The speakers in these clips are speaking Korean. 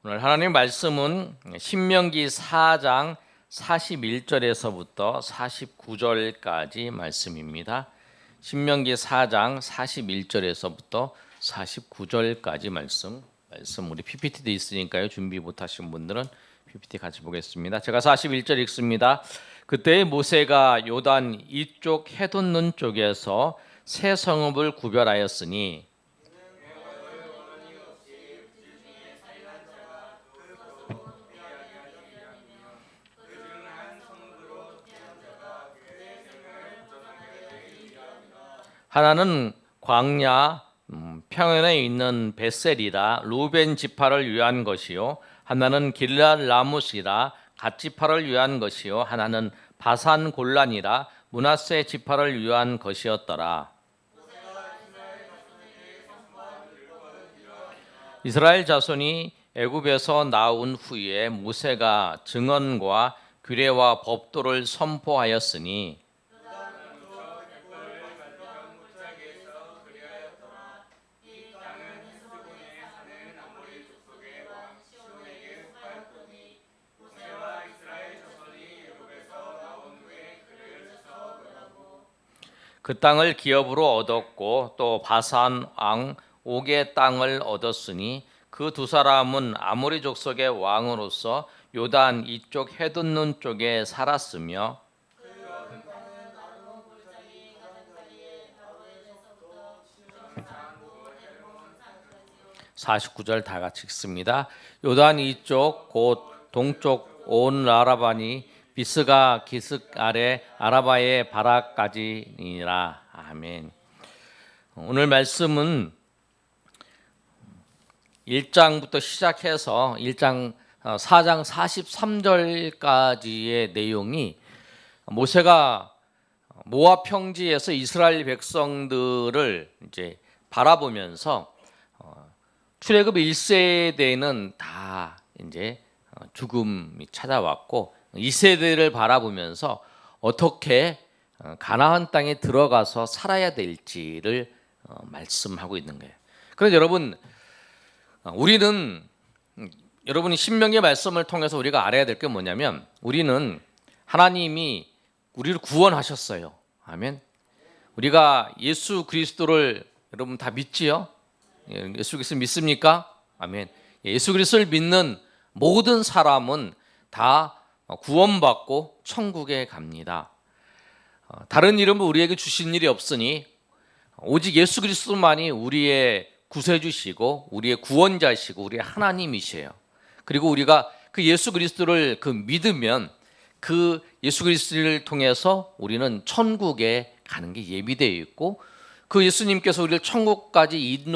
오늘 하나님 말씀은 신명기 4장 41절에서부터 49절까지 말씀입니다. 신명기 4장 41절에서부터 49절까지 말씀 우리 PPT도 있으니까요. 준비 못하신 분들은 PPT 같이 보겠습니다. 제가 41절 읽습니다. 그때 모세가 요단 이쪽 해돋는 쪽에서 세 성읍을 구별하였으니 하나는 광야 평원에 있는 베셀이라 루벤 지파를 위한 것이요, 하나는 길앗 라못이라 갓 지파를 위한 것이요, 하나는 바산 골란이라 므낫세 지파를 위한 것이었더라. 이스라엘 자손이 애굽에서 나온 후에 모세가 증언과 규례와 법도를 선포하였으니 그 땅을 기업으로 얻었고 또 바산 왕 옥의 땅을 얻었으니 그 두 사람은 아모리 족속의 왕으로서 요단 이쪽 해돋는 쪽에 살았으며 49절 다 같이 읽습니다. 요단 이쪽 곧 동쪽 온 아라바니 비스가 기슭 아래 아라바의 바라까지니라. 아멘. 오늘 말씀은 1장부터 시작해서 4장 43절까지의 내용이 모세가 모압 평지에서 이스라엘 백성들을 이제 바라보면서 출애굽 1세대는 다 이제 죽음이 찾아왔고 2세대를 바라보면서 어떻게 가나안 땅에 들어가서 살아야 될지를 말씀하고 있는 거예요. 그런데 여러분이 신명기의 말씀을 통해서 우리가 알아야 될 게 뭐냐면, 우리는 하나님이 우리를 구원하셨어요. 아멘. 우리가 예수 그리스도를 여러분 다 믿지요? 예수 그리스도 믿습니까? 아멘. 예수 그리스도를 믿는 모든 사람은 다 구원받고 천국에 갑니다. 다른 이름을 우리에게 주신 일이 없으니 오직 예수 그리스도만이 우리의 구세주시고 우리의 구원자시고 우리의 하나님이세요. 그리고 우리가 그 예수 그리스도를 믿으면 그 예수 그리스도를 통해서 우리는 천국에 가는 게 예비되어 있고, 그 예수님께서 우리를 천국까지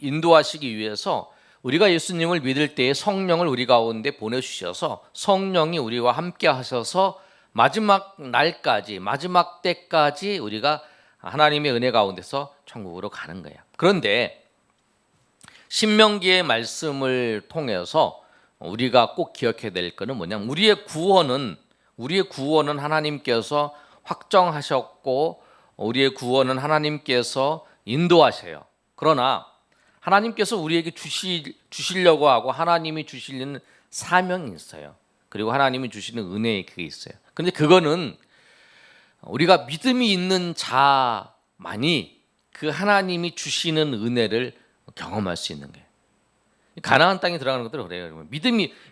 인도하시기 위해서 우리가 예수님을 믿을 때에 성령을 우리 가운데 보내주셔서 성령이 우리와 함께 하셔서 마지막 날까지, 마지막 때까지 우리가 하나님의 은혜 가운데서 천국으로 가는 거예요. 그런데 신명기의 말씀을 통해서 우리가 꼭 기억해야 될 것은 뭐냐면, 우리의 구원은 하나님께서 확정하셨고 우리의 구원은 하나님께서 인도하세요. 그러나 하나님께서 우리에게 주시려고 하고 하나님이 주시는 사명이 있어요. 그리고 하나님이 주시는 은혜의 그게 있어요. 근데 그거는 우리가 믿음이 있는 자만이 그 하나님이 주시는 은혜를 경험할 수 있는 거예요. 가나안 땅에 들어가는 것도 그래요.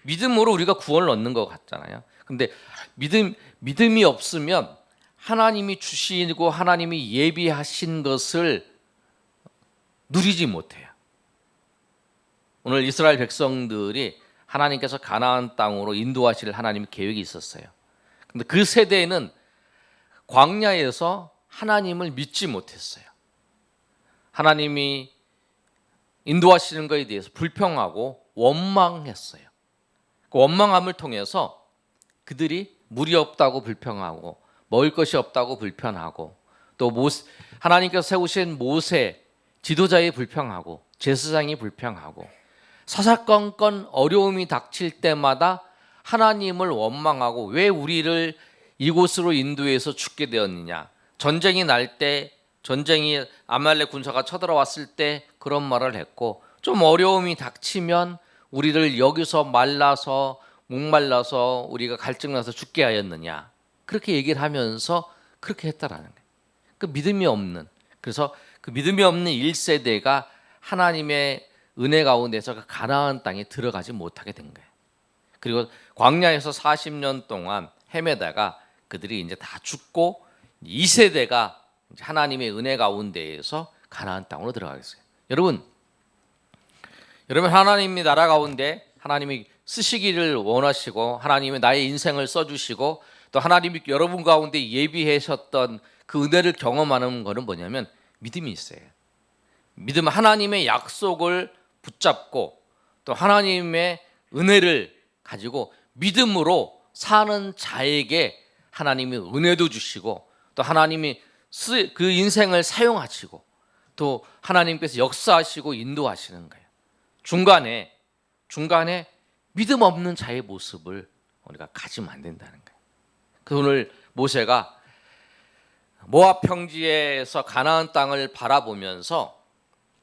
믿음으로 우리가 구원을 얻는 것 같잖아요. 근데 믿음이 없으면 하나님이 주시고 하나님이 예비하신 것을 누리지 못해요. 오늘 이스라엘 백성들이 하나님께서 가나안 땅으로 인도하실 하나님의 계획이 있었어요. 근데 그 세대에는 광야에서 하나님을 믿지 못했어요. 하나님이 인도하시는 것에 대해서 불평하고 원망했어요. 그 원망함을 통해서 그들이 물이 없다고 불평하고 먹을 것이 없다고 불평하고 또 하나님께서 세우신 모세 지도자에 불평하고 제사장이 불평하고 사사건건 어려움이 닥칠 때마다 하나님을 원망하고 왜 우리를 이곳으로 인도해서 죽게 되었느냐, 전쟁이 날 때 전쟁이 아말렉 군사가 쳐들어왔을 때 그런 말을 했고, 좀 어려움이 닥치면 우리를 여기서 말라서 목말라서 우리가 갈증나서 죽게 하였느냐, 그렇게 얘기를 하면서 그렇게 했다라는 거예요. 그 믿음이 없는, 그래서 그 믿음이 없는 1세대가 하나님의 은혜 가운데서 가나안 땅에 들어가지 못하게 된 거예요. 그리고 광야에서 40년 동안 헤매다가 그들이 이제 다 죽고 2세대가 하나님의 은혜 가운데에서 가나안 땅으로 들어가겠어요. 여러분 하나님의 나라 가운데 하나님이 쓰시기를 원하시고 하나님이 나의 인생을 써주시고 또 하나님이 여러분 가운데 예비하셨던 그 은혜를 경험하는 것은 뭐냐면 믿음이 있어요. 믿음, 하나님의 약속을 붙잡고 또 하나님의 은혜를 가지고 믿음으로 사는 자에게 하나님이 은혜도 주시고 또 하나님이 그 인생을 사용하시고 또 하나님께서 역사하시고 인도하시는 거예요. 중간에 믿음 없는 자의 모습을 우리가 가지면 안 된다는 거예요. 그래서 오늘 모세가 모압 평지에서 가나안 땅을 바라보면서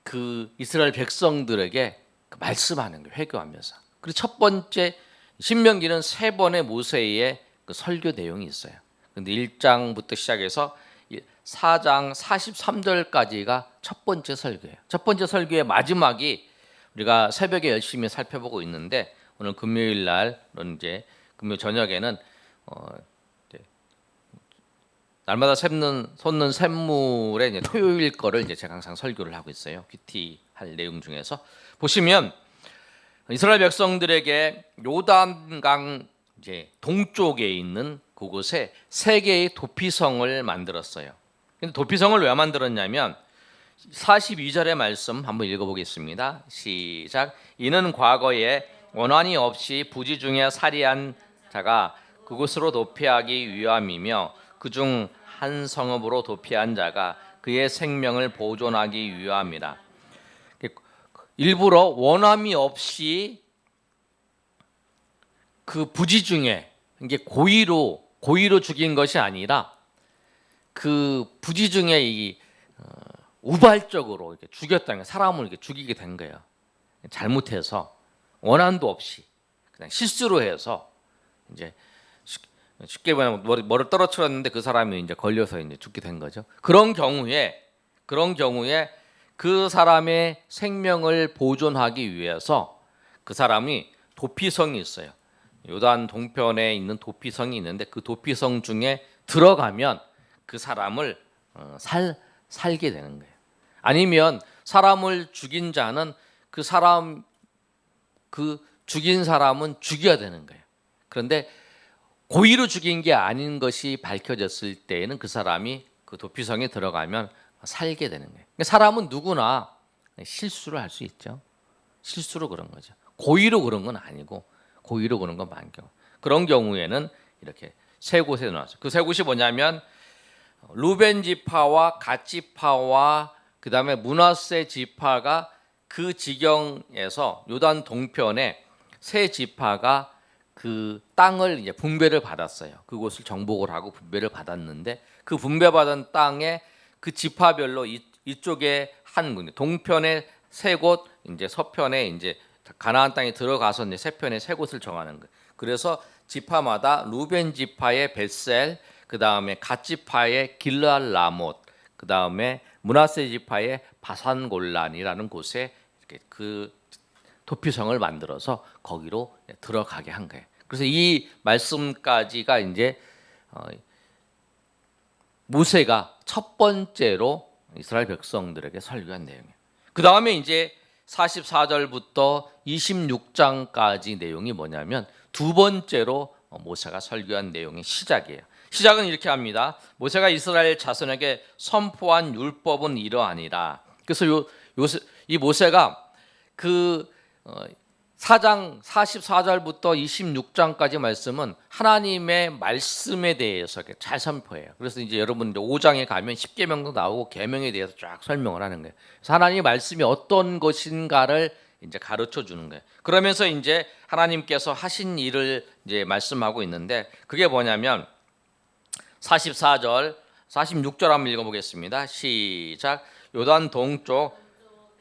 그 이스라엘 백성들에게 말씀하는 거예요. 회개하면서. 그리고 첫 번째 신명기는 3번의 모세의 그 설교 내용이 있어요. 근데 1장부터 시작해서 4장 43절까지가 첫 번째 설교예요. 첫 번째 설교의 마지막이 우리가 새벽에 열심히 살펴보고 있는데 오늘 금요일 날은 이제 금요일 저녁에는 날마다 솟는 샘물의 이제 토요일 거를 이제 제가 항상 설교를 하고 있어요. 큐티할 내용 중에서 보시면 이스라엘 백성들에게 요단강 이제 동쪽에 있는 그곳에 3개의 도피성을 만들었어요. 근데 도피성을 왜 만들었냐면 42절의 말씀 한번 읽어보겠습니다. 시작. 이는 과거에 원한이 없이 부지 중에 살이한 자가 그곳으로 도피하기 위함이며 그중 한 성읍으로 도피한 자가 그의 생명을 보존하기 위함이라. 일부러 원함이 없이 그 부지 중에 이게 고의로 죽인 것이 아니라 그 부지 중에 이 우발적으로 이렇게 죽였다는 거예요. 사람을 이렇게 죽이게 된 거예요. 잘못해서 원한도 없이 그냥 실수로 해서 이제 쉽게 말하면 뭐를 떨어뜨렸는데 그 사람이 이제 걸려서 이제 죽게 된 거죠. 그런 경우에 그 사람의 생명을 보존하기 위해서 그 사람이 도피성이 있어요. 요단 동편에 있는 도피성이 있는데 그 도피성 중에 들어가면 그 사람을 살게 되는 거예요. 아니면 사람을 죽인 자는 그 죽인 사람은 죽여야 되는 거예요. 그런데 고의로 죽인 게 아닌 것이 밝혀졌을 때에는 그 사람이 그 도피성에 들어가면 살게 되는 거예요. 사람은 누구나 실수를 할 수 있죠. 실수로 그런 거죠. 고의로 그런 건 아니고 고의로 그런 건 많은 경우. 그런 경우에는 이렇게 3곳에 나왔어요. 그 3곳이 뭐냐면 루벤 지파와 갓 지파와 그 다음에 므낫세 지파가 그 지경에서 요단 동편에 3 지파가 그 땅을 이제 분배를 받았어요. 그곳을 정복을 하고 분배를 받았는데 그 분배받은 땅에 그 지파별로 이쪽에 한 군, 동편에 3곳, 이제 서편에 이제 가나안 땅에 들어가서 이제 3편에 3곳을 정하는 거예요. 그래서 지파마다 루벤 지파의 벳셀, 그 다음에 갓 지파의 길르알 라못, 그 다음에 므낫세 지파의 바산 골란이라는 곳에 이렇게 그 도피성을 만들어서 거기로 들어가게 한 거예요. 그래서 이 말씀까지가 이제 모세가 첫 번째로 이스라엘 백성들에게 설교한 내용이에요. 그 다음에 이제 44절부터 26장까지 내용이 뭐냐면 두 번째로 모세가 설교한 내용의 시작이에요. 시작은 이렇게 합니다. 모세가 이스라엘 자손에게 선포한 율법은 이러하니라. 그래서 이 모세가 그 4장 44절부터 26장까지 말씀은 하나님의 말씀에 대해서 잘 선포해요. 그래서 이제 여러분 5장에 가면 10계명도 나오고 계명에 대해서 쫙 설명을 하는 거예요. 그래서 하나님의 말씀이 어떤 것인가를 이제 가르쳐 주는 거예요. 그러면서 이제 하나님께서 하신 일을 이제 말씀하고 있는데 그게 뭐냐면 44절, 46절 한번 읽어보겠습니다. 시작. 요단 동쪽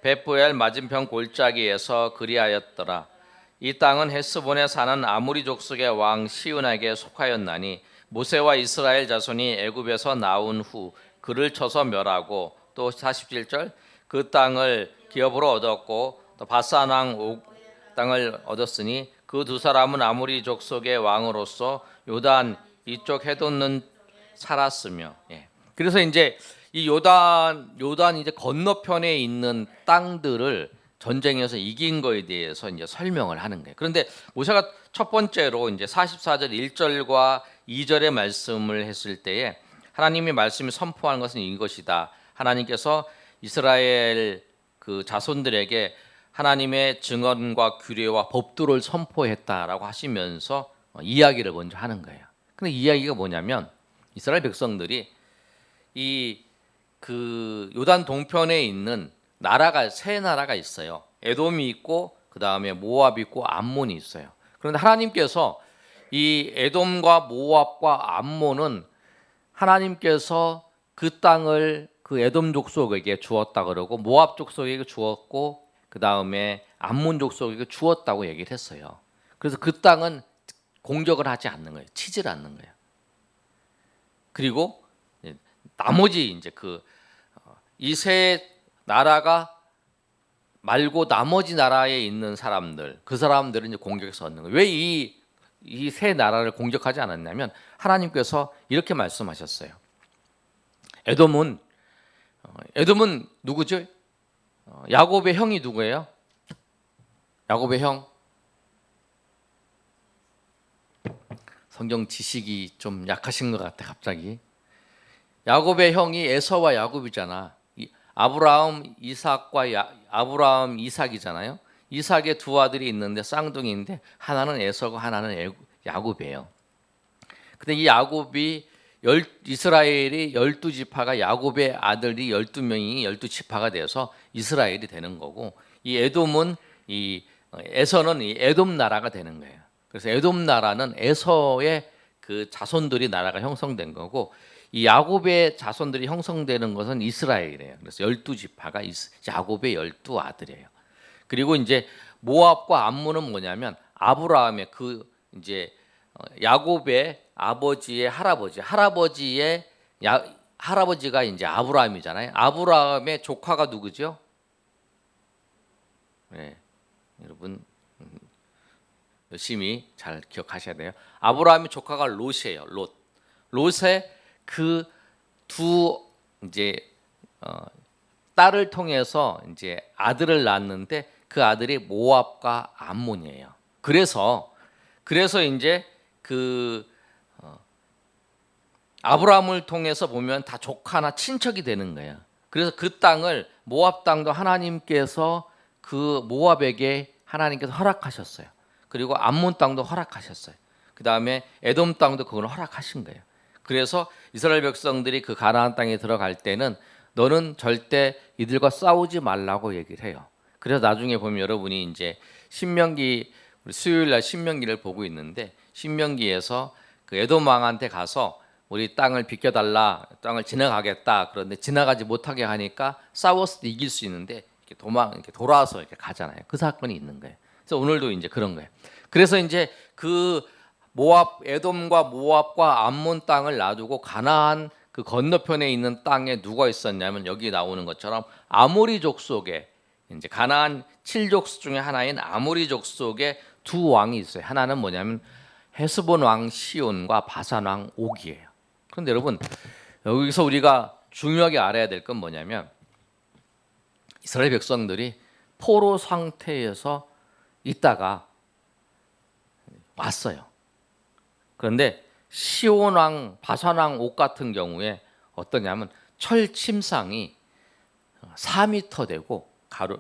베프엘 맞은편 골짜기에서 그리하였더라. 이 땅은 헤스본에 사는 아모리 족속의 왕 시온에게 속하였나니 모세와 이스라엘 자손이 애굽에서 나온 후 그를 쳐서 멸하고 또 47절 그 땅을 기업으로 얻었고 또 바산 왕 옥 땅을 얻었으니 그 두 사람은 아모리 족속의 왕으로서 요단 이쪽 해돋는 살았으며. 그래서 이제 이 요단 이제 건너편에 있는 땅들을 전쟁에서 이긴 거에 대해서 이제 설명을 하는 거예요. 그런데 모세가 첫 번째로 이제 44절 1절과 2절의 말씀을 했을 때에 하나님이 말씀이 선포하는 것은 이것이다. 하나님께서 이스라엘 그 자손들에게 하나님의 증언과 규례와 법도를 선포했다라고 하시면서 이야기를 먼저 하는 거예요. 근데 이야기가 뭐냐면 이스라엘 백성들이 이 그 요단 동편에 있는 나라가 세 나라가 있어요. 에돔이 있고 그 다음에 모압이 있고 암몬이 있어요. 그런데 하나님께서 이 에돔과 모압과 암몬은 하나님께서 그 땅을 그 에돔 족속에게 주었다 그러고 모압 족속에게 주었고 그 다음에 암몬 족속에게 주었다고 얘기를 했어요. 그래서 그 땅은 공격을 하지 않는 거예요. 치질 않는 거예요. 그리고 나머지 이제 그 이 세 나라가 말고 나머지 나라에 있는 사람들, 그 사람들은 이제 공격해서 얻는 거예요. 왜 이 세 나라를 공격하지 않았냐면 하나님께서 이렇게 말씀하셨어요. 에돔은 누구죠? 야곱의 형이 누구예요? 야곱의 형. 성경 지식이 좀 약하신 것 같아 갑자기. 야곱의 형이 에서와 야곱이잖아. 아브라함 이삭이잖아요. 이삭의 두 아들이 있는데 쌍둥이인데 하나는 에서고 하나는 야곱이에요. 근데 이 야곱이 이스라엘이 12지파가 야곱의 아들이 12명이 12지파가 되어서 이스라엘이 되는 거고 이 에돔은 에서는 이 에돔 나라가 되는 거예요. 그래서 에돔 나라는 에서의 그 자손들이 나라가 형성된 거고 이 야곱의 자손들이 형성되는 것은 이스라엘이에요. 그래서 12지파가 야곱의 12아들이에요. 그리고 이제 모압과 암몬은 뭐냐면 아브라함의 그 이제 야곱의 아버지의 할아버지가 이제 아브라함이잖아요. 아브라함의 조카가 누구죠? 네, 여러분 열심히 잘 기억하셔야 돼요. 아브라함의 조카가 롯이에요. 롯의 그 두 이제 딸을 통해서 이제 아들을 낳았는데 그 아들이 모압과 암몬이에요. 그래서 이제 그 아브라함을 통해서 보면 다 조카나 친척이 되는 거예요. 그래서 그 땅을 모압 땅도 하나님께서 그 모압에게 하나님께서 허락하셨어요. 그리고 암몬 땅도 허락하셨어요. 그 다음에 에돔 땅도 그걸 허락하신 거예요. 그래서 이스라엘 백성들이 그 가나안 땅에 들어갈 때는 너는 절대 이들과 싸우지 말라고 얘기를 해요. 그래서 나중에 보면 여러분이 이제 신명기 우리 수요일 날 신명기를 보고 있는데 신명기에서 그 에돔 왕한테 가서 우리 땅을 비켜달라, 땅을 지나가겠다. 그런데 지나가지 못하게 하니까 싸워서 이길 수 있는데 이렇게 돌아서 이렇게 가잖아요. 그 사건이 있는 거예요. 그래서 오늘도 이제 그런 거예요. 그래서 이제 그 에돔과 모압과 암몬 땅을 놔두고 가나안 그 건너편에 있는 땅에 누가 있었냐면 여기 나오는 것처럼 아모리족 속에 이제 가나안 7족속 중에 하나인 아모리족 속에 두 왕이 있어요. 하나는 뭐냐면 헤스본 왕 시온과 바산 왕 옥이에요. 그런데 여러분 여기서 우리가 중요하게 알아야 될 건 뭐냐면 이스라엘 백성들이 포로 상태에서 있다가 왔어요. 그런데 시온 왕, 바산 왕 옥 같은 경우에 어떠냐면 철 침상이 4m 되고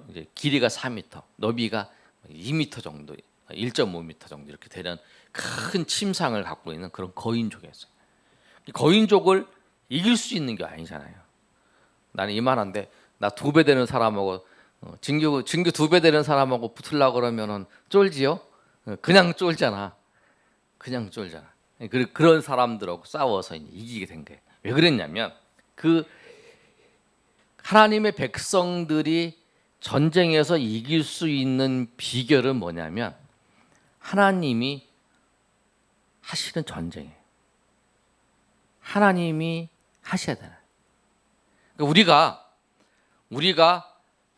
이제 길이가 4m, 너비가 2m 정도, 1.5m 정도 이렇게 되는 큰 침상을 갖고 있는 그런 거인족이었어요. 거인족을 이길 수 있는 게 아니잖아요. 나는 이만한데 나 2배 되는 사람하고 진규 2배 되는 사람하고 붙으려고 그러면은 쫄지요? 그냥 쫄잖아. 그런 사람들하고 싸워서 이기게 된 거예요. 왜 그랬냐면 그 하나님의 백성들이 전쟁에서 이길 수 있는 비결은 뭐냐면 하나님이 하시는 전쟁이에요. 하나님이 하셔야 되나. 그러니까 우리가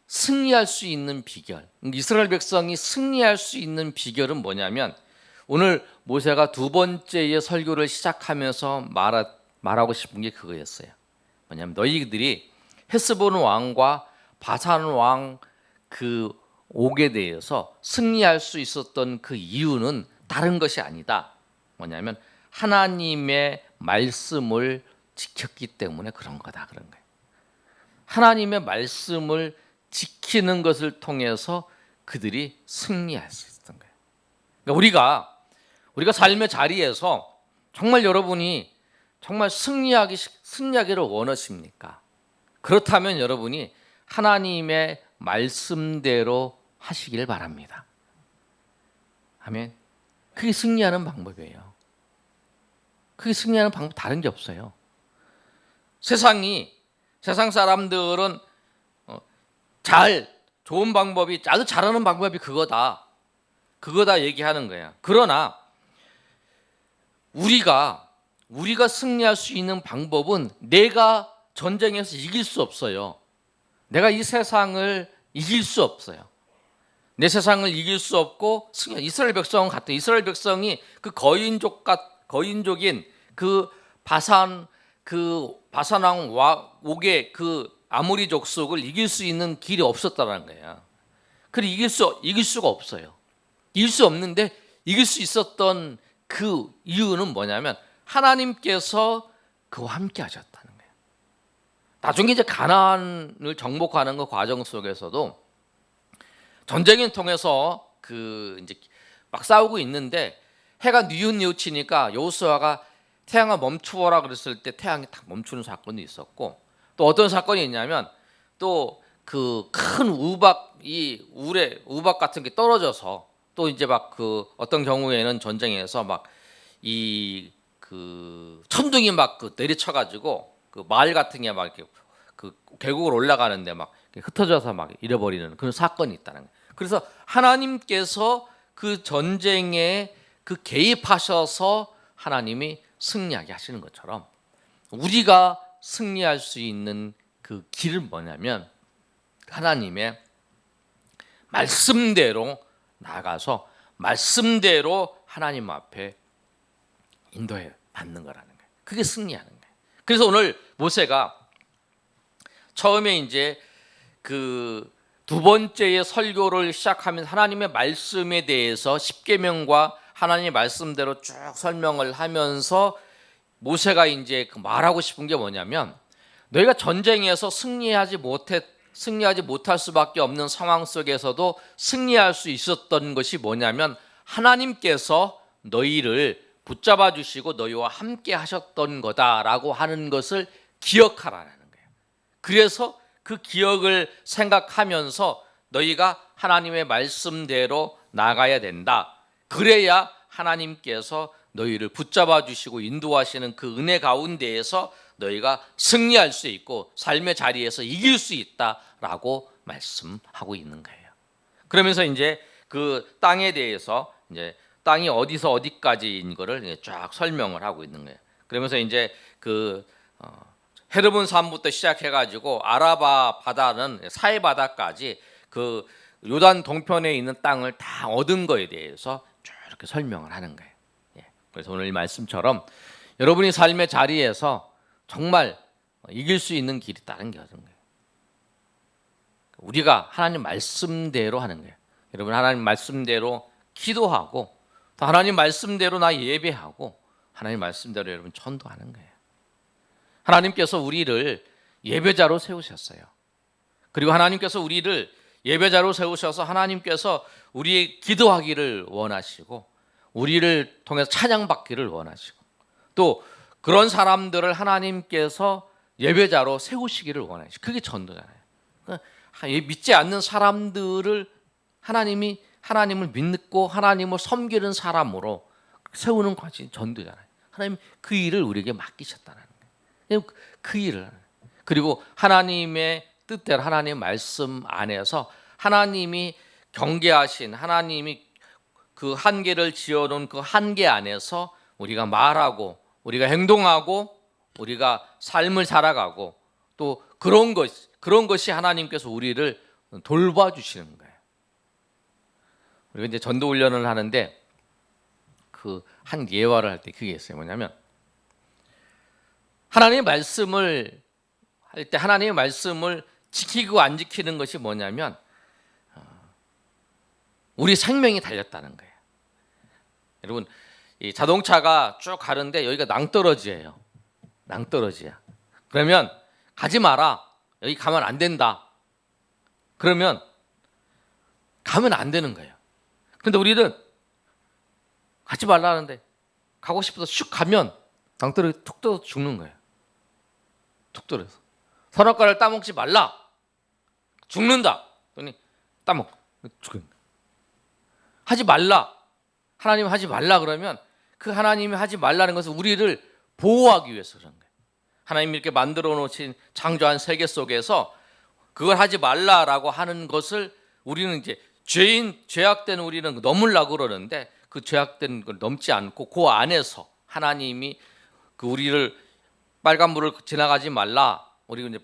승리할 수 있는 비결, 이스라엘 백성이 승리할 수 있는 비결은 뭐냐면, 오늘 모세가 두 번째의 설교를 시작하면서 말하고 싶은 게 그거였어요. 뭐냐면 너희들이 헤스본 왕과 바산 왕 그 옥에 대해서 승리할 수 있었던 그 이유는 다른 것이 아니다. 뭐냐면 하나님의 말씀을 지켰기 때문에 그런 거다, 그런 거예요. 하나님의 말씀을 지키는 것을 통해서 그들이 승리할 수 있었던 거예요. 그러니까 우리가 삶의 자리에서 정말 여러분이 정말 승리하기를 원하십니까? 그렇다면 여러분이 하나님의 말씀대로 하시길 바랍니다. 아멘. 그게 승리하는 방법이에요. 그게 승리하는 방법 다른 게 없어요. 세상 사람들은 좋은 방법이, 아주 잘하는 방법이 그거다 얘기하는 거야. 그러나 우리가 승리할 수 있는 방법은 내가 전쟁에서 이길 수 없어요. 내가 이 세상을 이길 수 없어요. 내 세상을 이길 수 없고, 이스라엘 백성은 같아. 이스라엘 백성이 그 거인족인 그 바산 왕 옥의 그 아모리 족속을 이길 수 있는 길이 없었다는 거야. 그래 이길 수가 없어요. 이길 수 없는데 이길 수 있었던 그 이유는 뭐냐면 하나님께서 그와 함께 하셨다는 거예요. 나중에 이제 가나안을 정복하는 그 과정 속에서도 전쟁을 통해서 이제 막 싸우고 있는데 해가 뉘우치니까 여호수아가 태양아 멈추어라 그랬을 때 태양이 딱 멈추는 사건도 있었고, 또 어떤 사건이 있냐면 또 그 큰 우박 같은 게 떨어져서 또 이제 막 그 어떤 경우에는 전쟁에서 막 천둥이 막 내리쳐가지고 그 마을 같은 게 막 이렇게 그 계곡을 올라가는데 막 흩어져서 막 잃어버리는 그런 사건이 있다는 거예요. 그래서 하나님께서 그 전쟁에 개입하셔서 하나님이 승리하게 하시는 것처럼 우리가 승리할 수 있는 그 길은 뭐냐면 하나님의 말씀대로 나아가서 말씀대로 하나님 앞에 인도해 받는 거라는 거예요. 그게 승리하는 거예요. 그래서 오늘 모세가 처음에 이제 그 두 번째의 설교를 시작하면서 하나님의 말씀에 대해서 십계명과 하나님의 말씀대로 쭉 설명을 하면서 모세가 이제 말하고 싶은 게 뭐냐면 너희가 전쟁에서 승리하지 못할 수밖에 없는 상황 속에서도 승리할 수 있었던 것이 뭐냐면 하나님께서 너희를 붙잡아 주시고 너희와 함께 하셨던 거다라고 하는 것을 기억하라는 거예요. 그래서 그 기억을 생각하면서 너희가 하나님의 말씀대로 나가야 된다. 그래야 하나님께서 너희를 붙잡아 주시고 인도하시는 그 은혜 가운데에서 너희가 승리할 수 있고 삶의 자리에서 이길 수 있다라고 말씀하고 있는 거예요. 그러면서 이제 그 땅에 대해서 이제 땅이 어디서 어디까지인 거를 쫙 설명을 하고 있는 거예요. 그러면서 이제 헤르몬 산부터 시작해가지고 아라바 바다는 사해 바다까지 그 요단 동편에 있는 땅을 다 얻은 거에 대해서 쭉 이렇게 설명을 하는 거예요. 그래서 오늘 이 말씀처럼 여러분이 삶의 자리에서 정말 이길 수 있는 길이 다른 게 어떤 거예요. 우리가 하나님 말씀대로 하는 거예요. 여러분 하나님 말씀대로 기도하고 또 하나님 말씀대로 나 예배하고 하나님 말씀대로 여러분 전도하는 거예요. 하나님께서 우리를 예배자로 세우셨어요. 그리고 하나님께서 우리를 예배자로 세우셔서 하나님께서 우리의 기도하기를 원하시고 우리를 통해서 찬양받기를 원하시고 또 그런 사람들을 하나님께서 예배자로 세우시기를 원하시고 그게 전도잖아요. 그러니까 믿지 않는 사람들을 하나님을 믿고 하나님을 섬기는 사람으로 세우는 것이 전도잖아요. 하나님 그 일을 우리에게 맡기셨다는 거예요. 그 일을 그리고 하나님의 뜻대로 하나님의 말씀 안에서 하나님이 경계하신 하나님이 그 한계를 지어놓은 그 한계 안에서 우리가 말하고 우리가 행동하고 우리가 삶을 살아가고 또 그런 것이 하나님께서 우리를 돌봐주시는 거예요. 우리가 이제 전도 훈련을 하는데 그 한 예화를 할 때 그게 있어요. 뭐냐면 하나님의 말씀을 할 때 하나님의 말씀을 지키고 안 지키는 것이 뭐냐면 우리 생명이 달렸다는 거예요. 여러분, 이 자동차가 쭉 가는데 여기가 낭떠러지예요. 낭떠러지야. 그러면 가지 마라. 여기 가면 안 된다. 그러면 가면 안 되는 거예요. 근데 우리는 가지 말라는데 가고 싶어서 슉 가면 낭떠러지 툭 떨어져 죽는 거예요. 툭 떨어져서. 선악과를 따먹지 말라. 죽는다. 그러니 따먹 죽는 거예요. 하지 말라. 하나님 하지 말라 그러면 그 하나님이 하지 말라는 것은 우리를 보호하기 위해서 그런 거예요. 하나님이 이렇게 만들어 놓으신 창조한 세계 속에서 그걸 하지 말라라고 하는 것을 우리는 이제 죄악된 우리는 넘으려고 그러는데 그 죄악된 걸 넘지 않고 그 안에서 하나님이 그 우리를 빨간불을 지나가지 말라. 우리 이제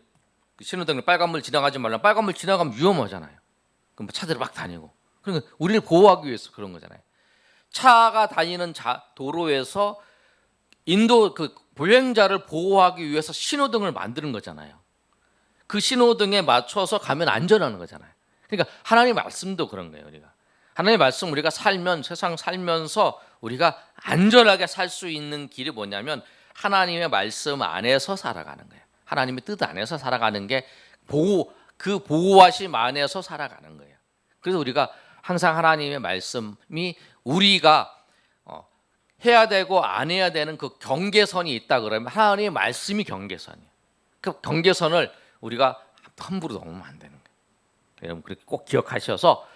신호등을 빨간불 지나가지 말라. 빨간불 지나가면 위험하잖아요. 그럼 차들이 막 다니고. 그러니까 우리를 보호하기 위해서 그런 거잖아요. 차가 다니는 도로에서 그 보행자를 보호하기 위해서 신호등을 만드는 거잖아요. 그 신호등에 맞춰서 가면 안전하는 거잖아요. 그러니까 하나님의 말씀도 그런 거예요. 하나님의 말씀 우리가 세상 살면서 우리가 안전하게 살 수 있는 길이 뭐냐면 하나님의 말씀 안에서 살아가는 거예요. 하나님의 뜻 안에서 살아가는 게 그 보호하심 안에서 살아가는 거예요. 그래서 우리가 항상 하나님의 말씀이 우리가 해야 되고 안 해야 되는 그 경계선이 있다 그러면 하나님의 말씀이 경계선이에요. 그 경계선을 우리가 함부로 넘으면 안 되는 거예요. 여러분 그렇게 꼭 기억하셔서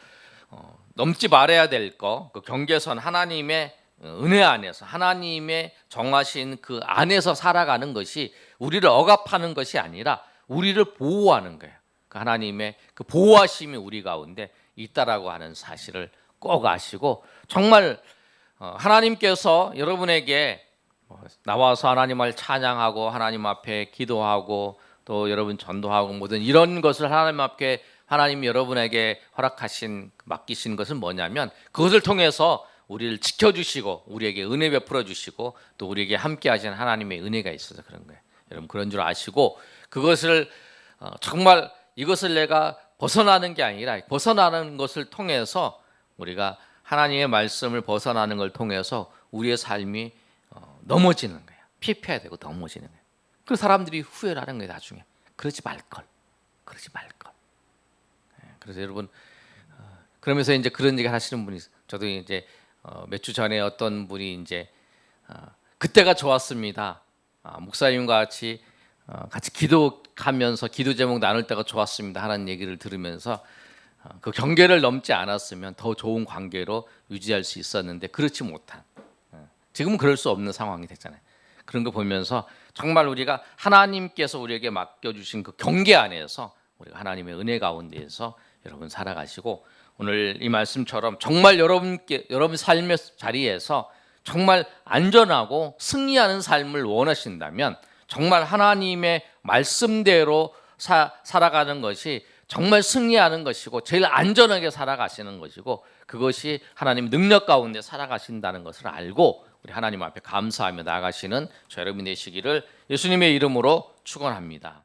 넘지 말아야 될 그 경계선 하나님의 은혜 안에서 하나님의 정하신 그 안에서 살아가는 것이 우리를 억압하는 것이 아니라 우리를 보호하는 거예요. 그 하나님의 그 보호하심이 우리 가운데 있다라고 하는 사실을 꼭 아시고 정말 하나님께서 여러분에게 나와서 하나님을 찬양하고 하나님 앞에 기도하고 또 여러분 전도하고 모든 이런 것을 하나님 앞에 하나님이 여러분에게 허락하신 맡기신 것은 뭐냐면 그것을 통해서 우리를 지켜주시고 우리에게 은혜 베풀어 주시고 또 우리에게 함께 하신 하나님의 은혜가 있어서 그런 거예요. 여러분 그런 줄 아시고 그것을 정말 이것을 내가 벗어나는 게 아니라 벗어나는 것을 통해서 우리가 하나님의 말씀을 벗어나는 걸 통해서 우리의 삶이 넘어지는 거예요. 피폐해야 되고 넘어지는 거예요. 그 사람들이 후회를 하는 거예요. 나중에 그러지 말걸. 그래서 여러분 그러면서 이제 그런 얘기 하시는 분이 저도 이제 몇 주 전에 어떤 분이 이제 그때가 좋았습니다. 목사님과 같이 기도하면서 기도 제목 나눌 때가 좋았습니다 하는 얘기를 들으면서 그 경계를 넘지 않았으면 더 좋은 관계로 유지할 수 있었는데 그렇지 못한 지금은 그럴 수 없는 상황이 됐잖아요. 그런 거 보면서 정말 우리가 하나님께서 우리에게 맡겨주신 그 경계 안에서 우리가 하나님의 은혜 가운데에서 여러분 살아가시고 오늘 이 말씀처럼 정말 여러분 삶의 자리에서 정말 안전하고 승리하는 삶을 원하신다면 정말 하나님의 말씀대로 살아가는 것이 정말 승리하는 것이고 제일 안전하게 살아가시는 것이고 그것이 하나님 능력 가운데 살아가신다는 것을 알고 우리 하나님 앞에 감사하며 나아가시는 저 여러분이 되시기를 예수님의 이름으로 축원합니다.